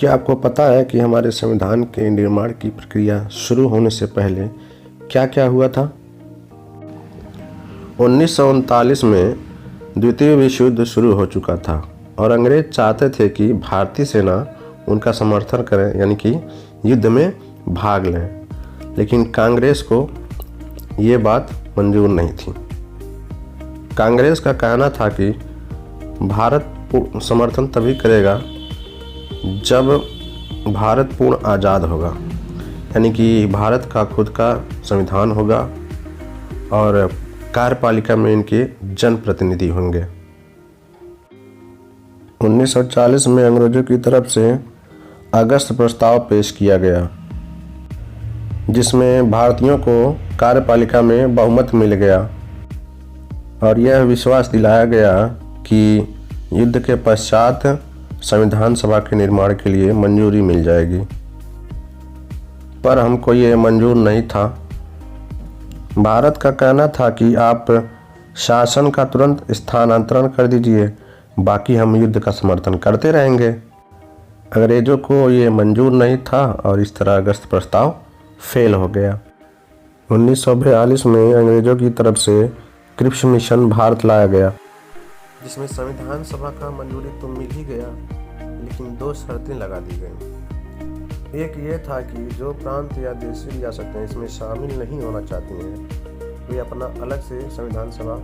क्या आपको पता है कि हमारे संविधान के निर्माण की प्रक्रिया शुरू होने से पहले क्या क्या हुआ था? 1939 में द्वितीय विश्व युद्ध शुरू हो चुका था और अंग्रेज चाहते थे कि भारतीय सेना उनका समर्थन करे, यानी कि युद्ध में भाग लें, लेकिन कांग्रेस को ये बात मंजूर नहीं थी। कांग्रेस का कहना था कि भारत समर्थन तभी करेगा जब भारत पूर्ण आज़ाद होगा, यानी कि भारत का खुद का संविधान होगा और कार्यपालिका में इनके जनप्रतिनिधि होंगे। 1940 में अंग्रेजों की तरफ से अगस्त प्रस्ताव पेश किया गया, जिसमें भारतीयों को कार्यपालिका में बहुमत मिल गया और यह विश्वास दिलाया गया कि युद्ध के पश्चात संविधान सभा के निर्माण के लिए मंजूरी मिल जाएगी। पर हमको ये मंजूर नहीं था। भारत का कहना था कि आप शासन का तुरंत स्थानांतरण कर दीजिए, बाकी हम युद्ध का समर्थन करते रहेंगे। अंग्रेजों को ये मंजूर नहीं था और इस तरह अगस्त प्रस्ताव फेल हो गया। 1942 में अंग्रेजों की तरफ से क्रिप्स मिशन भारत लाया गया, जिसमें संविधान सभा का मंजूरी तो मिल ही गया, लेकिन 2 शर्तें लगा दी गई। एक ये था कि जो प्रांत या देशी रियासतें इसमें शामिल नहीं होना चाहती हैं, वे अपना अलग से संविधान सभा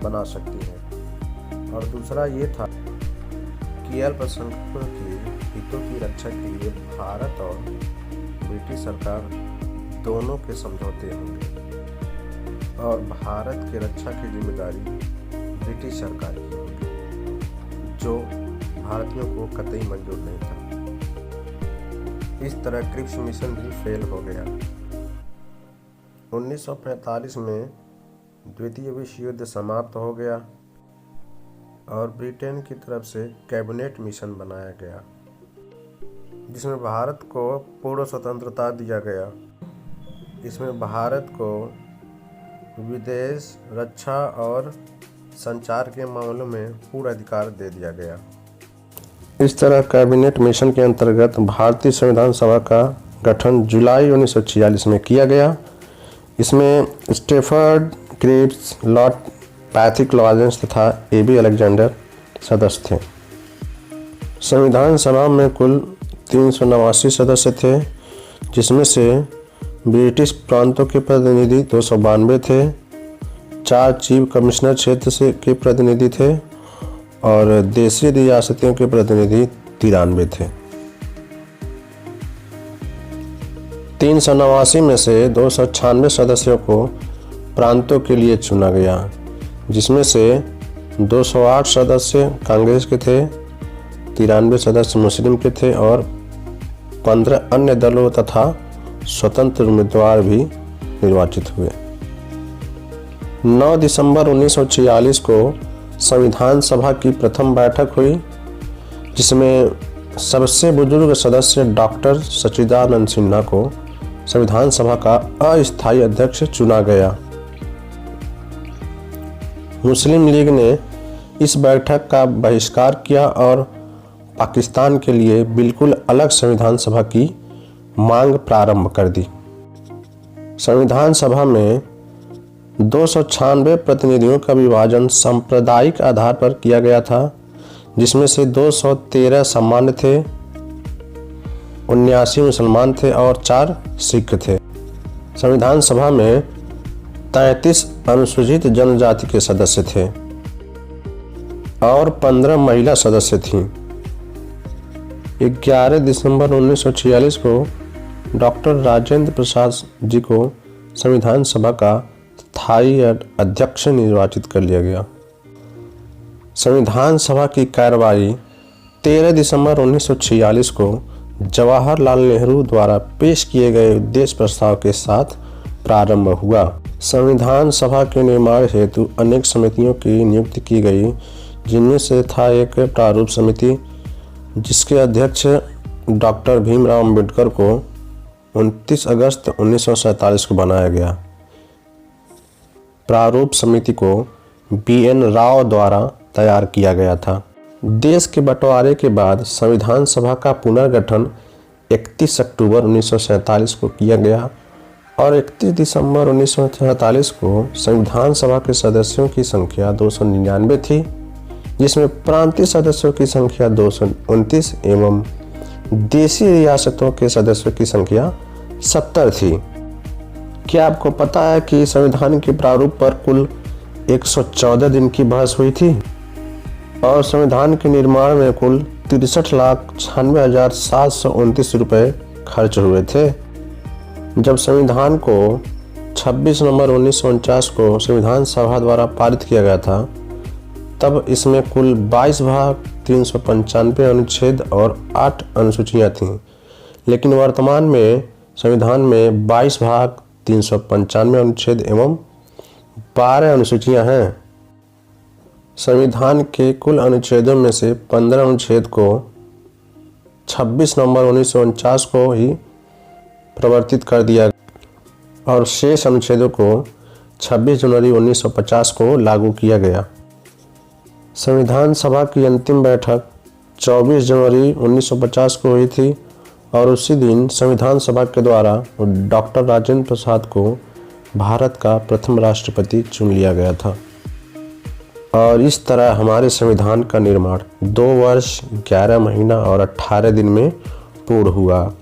बना सकती हैं। और दूसरा ये था कि अल्पसंख्यकों के हितों की रक्षा के लिए भारत और ब्रिटिश सरकार दोनों के समझौते होंगे और भारत की रक्षा की जिम्मेदारी ब्रिटिश सरकार की होगी, जो भारतीयों को कतई मंजूर नहीं था। इस तरह क्रिप्स मिशन भी फेल हो गया। 1945 में द्वितीय विश्व युद्ध समाप्त हो गया और ब्रिटेन की तरफ से कैबिनेट मिशन बनाया गया, जिसमें भारत को पूर्ण स्वतंत्रता दिया गया। इसमें भारत को विदेश, रक्षा और संचार के मामलों में पूरा अधिकार दे दिया गया। इस तरह कैबिनेट मिशन के अंतर्गत भारतीय संविधान सभा का गठन जुलाई 1946 में किया गया। इसमें Stafford Cripps, Lord Patrick Lawrence तथा ए.बी. अलेक्जेंडर सदस्य थे। संविधान सभा में कुल 389 सदस्य थे, जिसमें से ब्रिटिश प्रांतों के प्रतिनिधि 292 थे, 4 चीफ कमिश्नर क्षेत्र से के प्रतिनिधि थे और देशी रियासतों के प्रतिनिधि 93 थे। 389 में से 296 सदस्यों को प्रांतों के लिए चुना गया, जिसमें से 208 सदस्य कांग्रेस के थे, 93 सदस्य मुस्लिम के थे और 15 अन्य दलों तथा स्वतंत्र उम्मीदवार भी निर्वाचित हुए। 9 दिसंबर 1946 को संविधान सभा की प्रथम बैठक हुई, जिसमें सबसे बुजुर्ग सदस्य डॉक्टर सच्चिदानंद सिन्हा को संविधान सभा का अस्थायी अध्यक्ष चुना गया। मुस्लिम लीग ने इस बैठक का बहिष्कार किया और पाकिस्तान के लिए बिल्कुल अलग संविधान सभा की मांग प्रारंभ कर दी। संविधान सभा में 296 प्रतिनिधियों का विभाजन सांप्रदायिक आधार पर किया गया था, जिसमें से 213 सामान्य थे, 79 मुसलमान थे और 4 सिख थे। संविधान सभा में 33 अनुसूचित जनजाति के सदस्य थे और 15 महिला सदस्य थीं। 11 दिसंबर 1946 को डॉक्टर राजेंद्र प्रसाद जी को संविधान सभा का स्थायी अध्यक्ष निर्वाचित कर लिया गया। संविधान सभा की कार्रवाई 13 दिसंबर 1946 को जवाहरलाल नेहरू द्वारा पेश किए गए उद्देश्य प्रस्ताव के साथ प्रारंभ हुआ। संविधान सभा के निर्माण हेतु अनेक समितियों की नियुक्ति की गई, जिनमें से था एक प्रारूप समिति, जिसके अध्यक्ष डॉक्टर भीमराव अम्बेडकर को 29 अगस्त 1947 को बनाया गया। प्रारूप समिति को बी.एन. राव द्वारा तैयार किया गया था। देश के बंटवारे के बाद संविधान सभा का पुनर्गठन 31 अक्टूबर 1947 को किया गया और 31 दिसंबर 1947 को संविधान सभा के सदस्यों की संख्या 299 थी, जिसमें प्रांतीय सदस्यों की संख्या 229 एवं देशी रियासतों के सदस्यों की संख्या 70 थी। क्या आपको पता है कि संविधान के प्रारूप पर कुल 114 दिन की बहस हुई थी और संविधान के निर्माण में कुल 63,96,729 रुपये खर्च हुए थे। जब संविधान को 26 नवंबर 1949 को संविधान सभा द्वारा पारित किया गया था, तब इसमें कुल 22 भाग, 395 अनुच्छेद और 8 अनुसूचियां थीं, लेकिन वर्तमान में संविधान में 22 भाग, 395 अनुच्छेद एवं 12 अनुसूचियां हैं। संविधान के कुल अनुच्छेदों में से 15 अनुच्छेद को 26 नवंबर 1949 को ही प्रवर्तित कर दिया और शेष अनुच्छेदों को 26 जनवरी 1950 को लागू किया गया। संविधान सभा की अंतिम बैठक 24 जनवरी 1950 को हुई थी और उसी दिन संविधान सभा के द्वारा डॉक्टर राजेंद्र प्रसाद को भारत का प्रथम राष्ट्रपति चुन लिया गया था। और इस तरह हमारे संविधान का निर्माण 2 वर्ष 11 महीना और 18 दिन में पूर्ण हुआ।